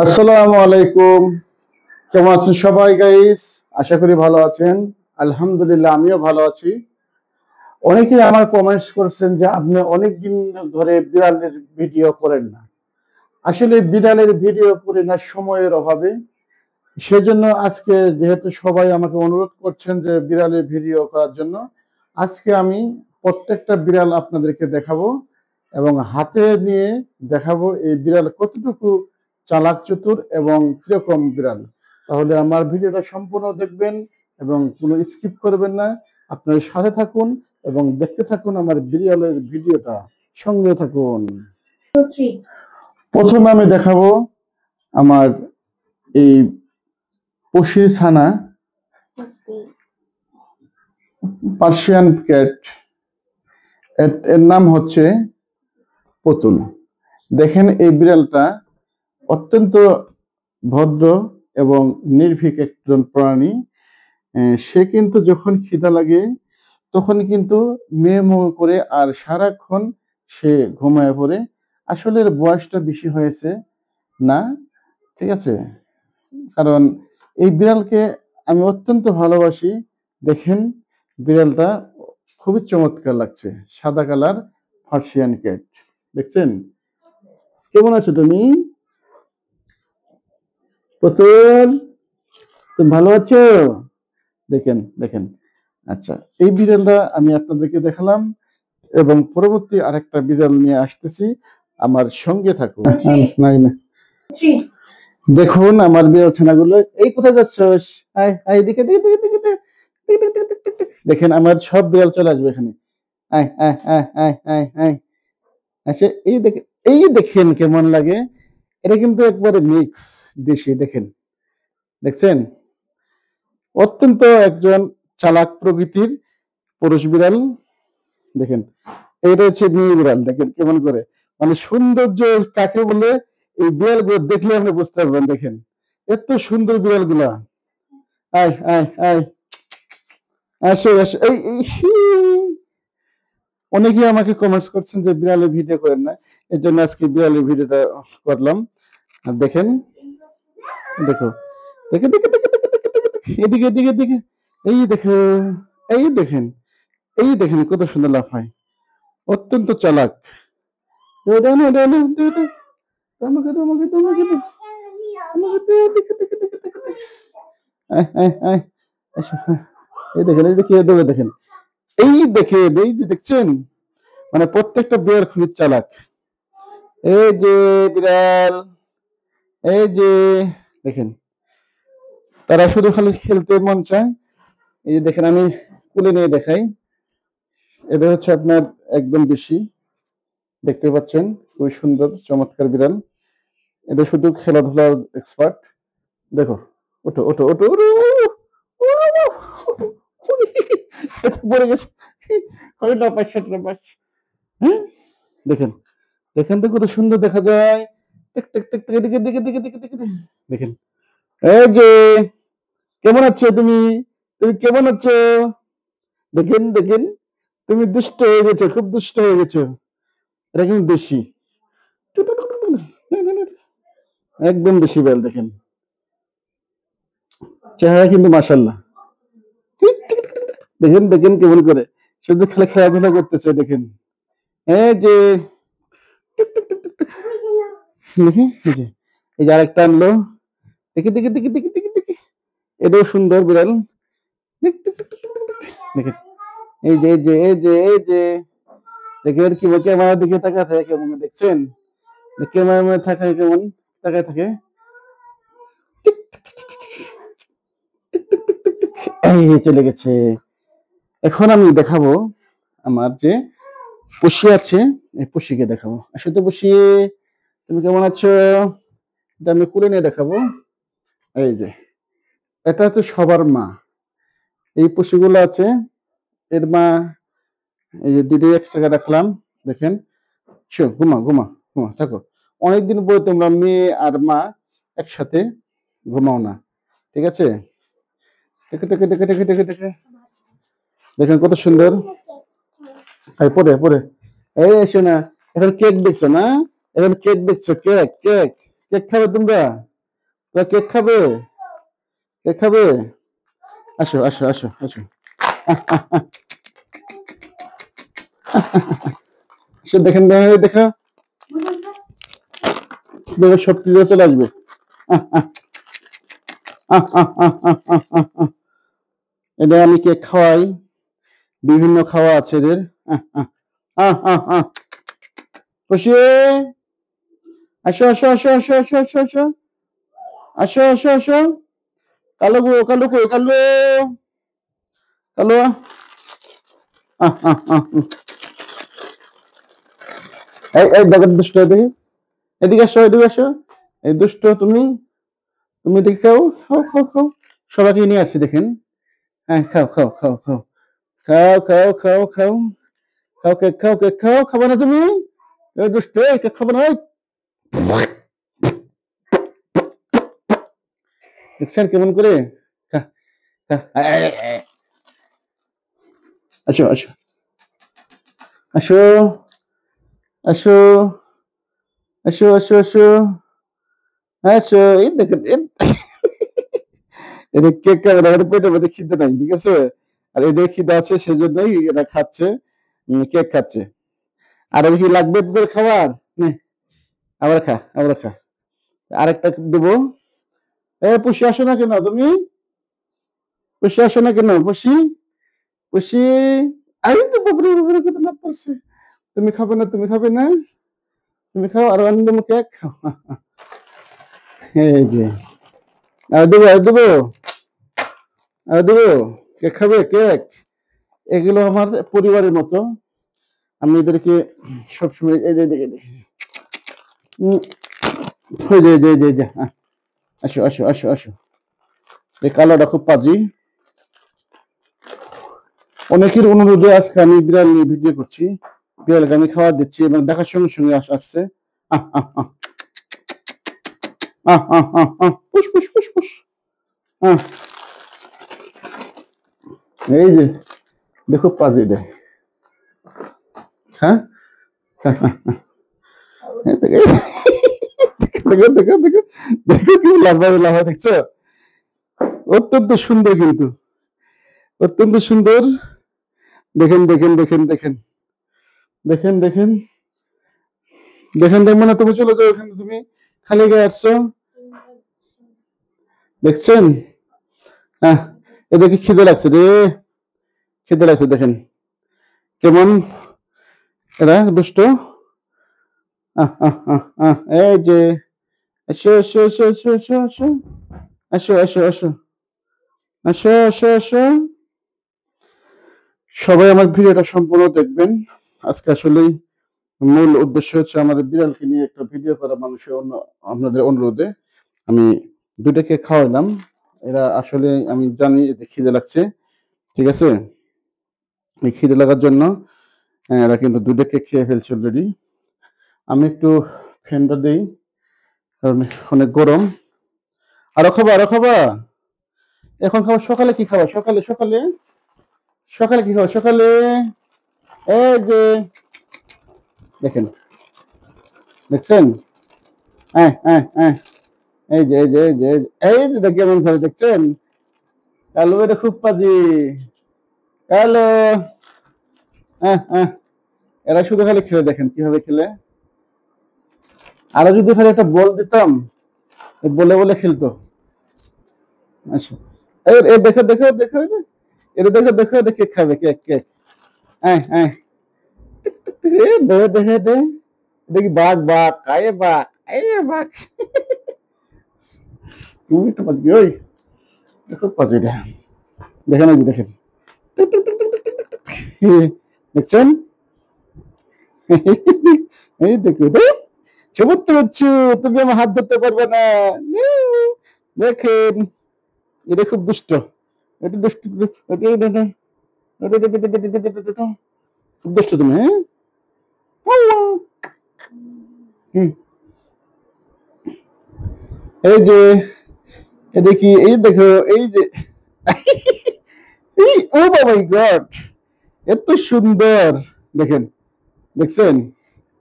আসসালামু আলাইকুম। কেমন আছেন সবাই গাইস? আশা করি ভালো আছেন। আলহামদুলিল্লাহ আমিও ভালো আছি। অনেকেই আমার কমেন্টস করছেন যে আপনি অনেকদিন ধরে বিড়ালের ভিডিও করেন না। আসলে বিড়ালের ভিডিও করি না সময়ের অভাবে। সেজন্য আজকে যেহেতু সবাই আমাকে অনুরোধ করছেন যে বিড়ালের ভিডিও করার জন্য, আজকে আমি প্রত্যেকটা বিড়াল আপনাদেরকে দেখাবো এবং হাতে নিয়ে দেখাবো এই বিড়াল কতটুকু চালাক চতুর এবং কিরকম বিড়াল। তাহলে আমার ভিডিওটা সম্পূর্ণ দেখবেন এবং কোনো স্কিপ করবেন না। আপনার সাথে থাকুন এবং দেখতে থাকুন আমার বিড়ালের ভিডিওটা, সঙ্গে থাকুন। প্রথমে আমি দেখাবো আমার এই পুষি ছানা পার্সিয়ান ক্যাট, এর নাম হচ্ছে পুতুল। দেখেন এই বিড়ালটা অত্যন্ত ভদ্র এবং নির্ভীক একজন প্রাণী। সে কিন্তু যখন খিদা লাগে তখন কিন্তু মেয়ে মোহ করে আর সারাক্ষণ সে ঘুমায় পড়ে। আসলে এর বয়সটা বেশি হয়েছে না, ঠিক আছে? কারণ এই বিড়ালকে আমি অত্যন্ত ভালোবাসি। দেখেন বিড়ালটা খুবই চমৎকার লাগছে, সাদা কালার পার্সিয়ান ক্যাট। দেখছেন? কেমন আছো তুমি পুতুল? তুমি ভালো আছো? দেখেন দেখেন। আচ্ছা, এই বিড়ালটা আমি আপনাদেরকে দেখালাম এবং পরবর্তী আরেকটা বিড়াল নিয়ে আসতেছি। আমার সঙ্গে থাকুন। নাই না, দেখুন আমার বিড়াল ছানাগুলো। এই কোথায় যাচ্ছস? আয় আয়, এদিকে এদিকে এদিকে এদিকে এদিকে, tick, tick, tick, tick, tick. দেখেন আমার সব বিড়াল চলে আসবে এখানে। আয় আয় আয় আয় আয় আয়। আচ্ছা, এই দেখেন কেমন লাগে। এটা কিন্তু একবারে মিক্স দেশি। দেখেন, দেখছেন? অত্যন্ত একজন চালাক প্রকৃতির পুরুষ বিড়াল। দেখেন, এইটা হচ্ছে মেয়ে বিড়াল। দেখেন কেমন করে, মানে সৌন্দর্য কাকে বলে এই বিড়াল গুলো দেখলে আপনি বুঝতে পারবেন। দেখেন এত সুন্দর বিড়াল গুলা। আয় আয় আয়, আসো আসো। অনেকেই আমাকে কমেন্টস করছেন যে বিড়ালের ভিডিও করেন না, এর জন্য আজকে বিড়ালের ভিডিওটা করলাম। আর দেখেন, দেখো, দেখে দেখে দেখে দেখে দেখে দেখে দেখে, এদিকে এদিকে এদিকে, এই দেখো, এই দেখেন, এই দেখেন কত সুন্দর লাফায়, অত্যন্ত চালাক। আমাকে দাও, আমাকে দাও, আমাকে দাও, আমাকে দাও, দেখে দেখে দেখে দেখে দেখে। আয় আয় আয়, এসো, এই দেখেন, এই দেখে দৌড়ে দেখেন, এই দেখেন, এই যে দেখছেন, মানে প্রত্যেকটা বিড়াল খুবই চালাক। এই যে বিড়াল, এই যে দেখেন, তারা শুধু খালি খেলতে মন চায়। এই যে দেখেন, আমি কুলে নিয়ে দেখাই। এটা হচ্ছে আপনার একদম দেশি, দেখতে পাচ্ছেন, খুবই সুন্দর চমৎকার বিড়াল। এটা শুধু খেলাধুলার এক্সপার্ট। দেখো, ওঠো ওঠো ওঠো ওঠো, পড়ে গেছে, হয় না পাশ না পাশ। হ্যাঁ, দেখেন, দেখেন তো কত সুন্দর দেখা যায়। টিক টিক টিক টিক, এদিকে এদিকে এদিকে এদিকে এদিকে। দেখেন, এই যে কেমন আছো তুমি? তুমি কেমন আছো? দেখেন দেখেন, তুমি দুষ্ট হয়ে গেছো, খুব দুষ্ট হয়ে গেছো। এটা কিন্তু দেশি, একদম দেশি বেল। দেখেন চেহারা কিন্তু মাশাআল্লাহ। দেখেন দেখেন কেমন করে শুধু খেলা খেলাধুলা করতেছে। দেখেন, এই যে দেখি, এই যে, এই যে আরেকটা আনলো। দেখি দেখি দেখি দেখি দেখি দেখি, এটাও সুন্দর বিড়াল। দেখেন, এই যে এই যে এই যে এই যে দেখেন কি ক্যামেরার দিকে তাকায় থাকে কেমন, দেখছেন? ক্যামেরার মধ্যে তাকায় কেমন, তাকায় থাকে। এই চলে গেছে। এখন আমি দেখাবো আমার যে পুষি আছে, এই পুষিকে দেখাবো। আসলে তো পুষি, তুমি কেমন আছো? এটা আমি কুলে নিয়ে দেখাবো। এই যে, এটা হচ্ছে সবার মা। এই পুষিগুলো আছে, এর মা। এই যে দুটোই এক জায়গায় রাখলাম। দেখেন, ঘুমা ঘুমা ঘুমা থাকো। অনেকদিন পরে তোমরা মেয়ে আর মা একসাথে ঘুমাও না, ঠিক আছে? দেখে দেখে দেখে দেখে দেখে দেখে, দেখেন কত সুন্দর। পরে পরে, এই এসো না, এখন কেক দেখছো না? এখন কেক দেখছো, কেক কেক কেক খাবে তোমরা? তোমরা কেক খাবে? কেক খাবে? আসো আসো আসো আসো। সে দেখেন দেখা দেখো শক্তি দিয়ে চলে আসবে। এটা আমি কেক খাওয়াই, বিভিন্ন খাওয়া আছে এদের। খুশি আসো আসো আসো আসো আসো আসো আসো আসো আসো আসো। কালো গো কালো কই কালো কালো। এই দেখো দুষ্ট, দেখি এদিকে আসো এদিকে আসো। এই দুষ্ট তুমি, তুমি দেখি খাও খাও খাও খাও। সবাইকে নিয়ে আসছি দেখেন। হ্যাঁ খাও খাও খাও খাও খাও খাও খাও খাও খাও কেক খাও কেক খাও। খাবো না তুমি? এই দুষ্ট কেক খাবো না? দেখছেন কেমন করে? খা, খা। আসো আসো আসো আসো আসো আসো আসো আসো। এই দেখেন এদের কেক খাবে না, এদের পেটের মধ্যে খিদে নাই, ঠিক আছে? আর এদের খিদে আছে সেজন্যই এরা খাচ্ছে, কেক খাচ্ছে। আর কি লাগবে তোদের খাবার? নে, আবার খা আবার খা। আরেকটা দেবো। পুষি আসো না কেন তুমি? পুষি আসো না কেন পুষি? পুষি আরে তো বাবরে বাবরে কত লাভ করছে। তুমি খাবে না? তুমি খাবে না? তুমি খাও আর আমি দেবো কেক খাও। এই যে আর দেবো আর দেবো আর দেবো। কেক খাবে কেক? এগুলো আমার পরিবারের মতো। আমি এদেরকে সবসময় এই যে দেখে ওই যে আসো আসো আসো আসো। এই কালোটা খুব পাজি। অনেকের অনুরোধে আজকে আমি বিড়াল নিয়ে ভিডিও করছি। বিড়ালকে আমি খাবার দিচ্ছি এবং দেখার সঙ্গে সঙ্গে আসছে। পুষ পুষ পুষ পুষ। এই যে দেখো পাজি দেয়। হ্যাঁ দেখো দেখো দেখো দেখো কি লাভা লাভা দেখছো? অত্যন্ত সুন্দর কিন্তু, অত্যন্ত সুন্দর। দেখেন দেখেন দেখেন দেখেন দেখেন দেখেন দেখেন দেখবেন না তুমি চলে যাও এখানে, তুমি খালি গায়ে আসছো। দেখছেন? হ্যাঁ এদেরকে খিদে লাগছে রে, খিদে লাগছে দেখেন কেমন এরা দুষ্ট। এই যে আসো আসো আসো আসো আসো আসো আসো আসো আসো আসো আসো আসো। সবাই আমার ভিডিওটা সম্পূর্ণ দেখবেন। আজকে আসলেই মূল উদ্দেশ্য হচ্ছে আমাদের বিড়ালকে নিয়ে একটা ভিডিও করা, মানুষের অন্য আপনাদের অনুরোধে আমি দুইটাকে খাওয়াইলাম। এরা আসলে আমি জানি এতে খিদে লাগছে, ঠিক আছে? এই খিদে লাগার জন্য এরা কিন্তু দুইটাকে খেয়ে ফেলছে অলরেডি। আমি একটু ফ্যানটা দিই কারণ অনেক গরম। আরো খাবা আরো খাবা? এখন খাবার সকালে কি খাবা? সকালে সকালে সকালে কি খাবা সকালে? এই যে দেখেন, দেখছেন? হ্যাঁ হ্যাঁ হ্যাঁ এই যে এই যে এই যে এই যে কেমন ভাবে দেখছেন? কালো এটা খুব পাজি। হ্যালো। হ্যাঁ হ্যাঁ এরা শুধু খালি খেলে দেখেন কিভাবে খেলে। আরো যদি খালি একটা বল দিতাম বলে বলে খেলতো। আচ্ছা এ দেখো দেখো দেখো এটা দেখো দেখো কেক খাবে কেক কেক। হ্যাঁ হ্যাঁ দে দেখে দে দেখি বাঘ বাঘ আয়ে বাঘ আয়ে বাঘ। তুমি তো পাজি ওই দেখো পাজি দেখেন এই যে দেখেন দেখছেন? এই দেখো সমস্ত হচ্ছ, তুমি আমার হাত ধরতে পারবে না। দেখেন এটা খুব দুষ্ট, এটা দুষ্ট খুব দুষ্ট তুমি। হ্যাঁ এই যে এটা কি? এই দেখো এই যে এই ও বাবা গড এত সুন্দর দেখেন, দেখছেন?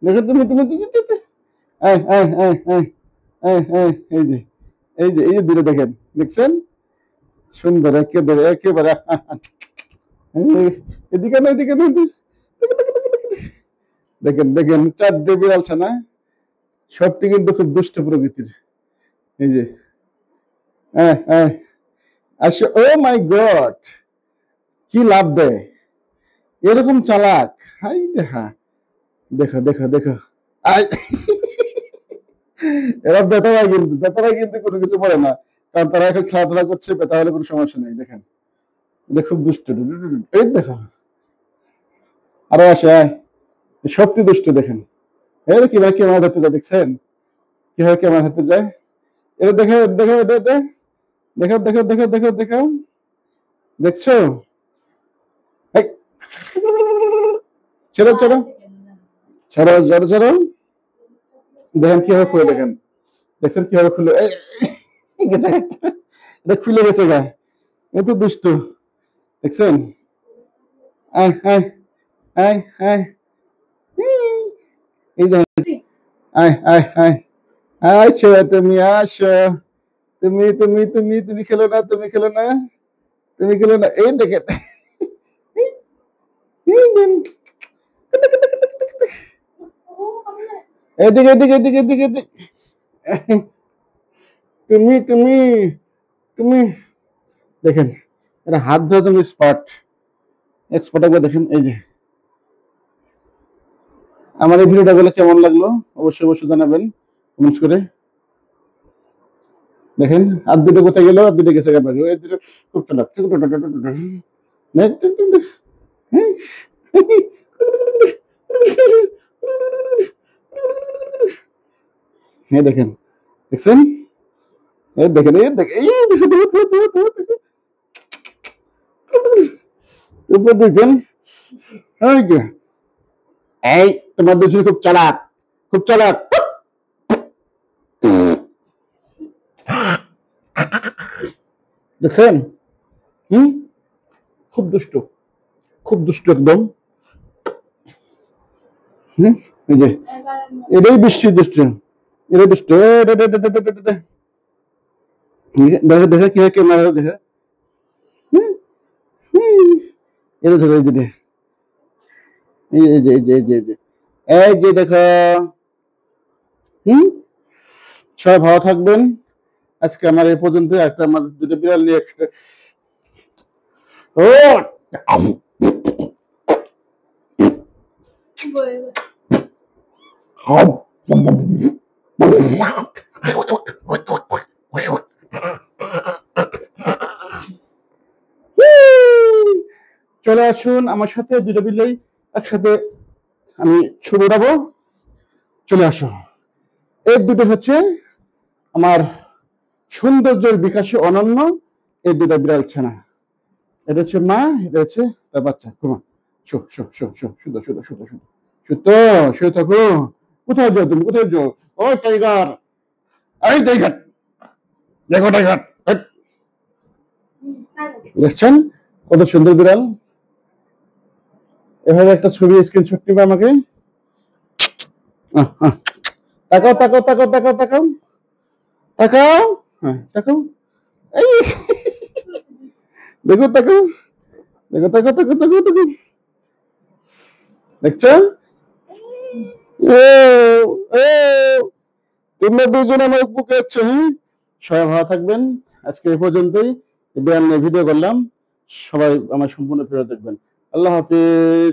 দেখো তুমি তুমি এই এই এই এই এই যে এই যে দুটো দেখেন, দেখছেন? সুন্দর একেবারে একেবারে। এদিকে না এদিকে না, দেখেন দেখেন 4 বিড়াল ছানা, সবটি কিন্তু খুব দুষ্ট প্রকৃতির। এই যে আসে, ও মাই গড, কি লাভ দেয়, এরকম চালাক। হাই দেখা, দেখো দেখো দেখো। আই, এরা বেটারা কিন্তু কোনো কিছু বলে না, কারণ তারা এখন খেলাধুলা করছে, বেটা হলে কোনো সমস্যা নেই। দেখেন এটা খুব দুষ্ট, এই দেখো আরো আসে, সবটি দুষ্ট। দেখেন এর কিভাবে ক্যামেরা ধরতে যায়, দেখছেন কিভাবে ক্যামেরা ধরতে যায়? এটা দেখো দেখো এটা দেখো দেখো দেখো দেখো দেখো, দেখছো? এই, ছেড়ো ছেড়ো ছেড়ো ছেড়ো ছেড়ো, দেখেন কিভাবে খুলে, দেখেন দেখছেন কিভাবে খুলে, গেছে একটা। এটা খুলে গেছে গা, এত দুষ্ট, দেখছেন? আয় আয় আয় আয়, এই দেখেন, আয় আয় আয়, আচ্ছা তুমি আসো, তুমি খেলো না, তুমি খেলো না, তুমি খেলো না, এই দেখেন। এদিকে এদিকে এদিকে এদিকে এদিকে, তুমি তুমি তুমি দেখেন, এটা হাত ধরে তুমি স্পট এক্সপোর্ট একবার দেখেন। এই যে আমার এই ভিডিওটা গুলো কেমন লাগলো অবশ্যই অবশ্যই জানাবেন কমেন্টস করে। দেখেন আর দুটো কোথায় গেল, আর দুটো গেছে গা, এই দুটো খুব চালাক। হ্যাঁ দেখেন, দেখছেন? এই দেখেন এই দেখেন এই উপর দেখেন, এই যে এই তোমার দুজন খুব চালাক, খুব চালাক। দেখছেন? হুম, খুব দুষ্ট, খুব দুষ্ট একদম। হুম, এই যে এটাই বেশি দুষ্ট, এটা দুষ্ট। দেখে দেখে কে ক্যামেরা দেখে, এটা ধরো, এই যে এই যে এই যে এই যে এই যে এই যে দেখো। হুম, সবাই ভালো থাকবেন। আজকে আমার এই পর্যন্ত, একটা আমার দুটো বিড়াল নিয়ে একটা, ও চলে আসুন আমার সাথে, দুটো বিলাই একসাথে আমি ছবি উঠাবো, চলে আসো। এর দুটো হচ্ছে আমার সৌন্দর্যের বিকাশে অনন্য এই দুটো বিড়াল ছানা। এটা হচ্ছে মা, এটা হচ্ছে তার বাচ্চা। ঘুমা, শো শো শো শো, শুধু শুধু শুধু শুধু শুধু শুয়ে থাকো। কোথায় যাও তুমি, কোথায় যাও? ও টাইগার, এই টাইগার, দেখো টাইগার, দেখছেন কত সুন্দর বিড়াল। এভাবে একটা ছবি স্ক্রিনশট নিবে আমাকে। তাকাও তাকাও তাকাও তাকাও তাকাও তাকাও, হ্যাঁ তাকাও, এই দেখো তাকাও, দেখো তাকাও তাকাও তাকাও তাকাও, দেখছো? ও ও, তোমরা দুজন আমার বুকে আছো। হ্যাঁ, সবাই ভালো থাকবেন। আজকে এই পর্যন্তই, ভিডিও করলাম। সবাই আমার সম্পূর্ণ ফেরত দেখবেন। আল্লাহ হাফিজ।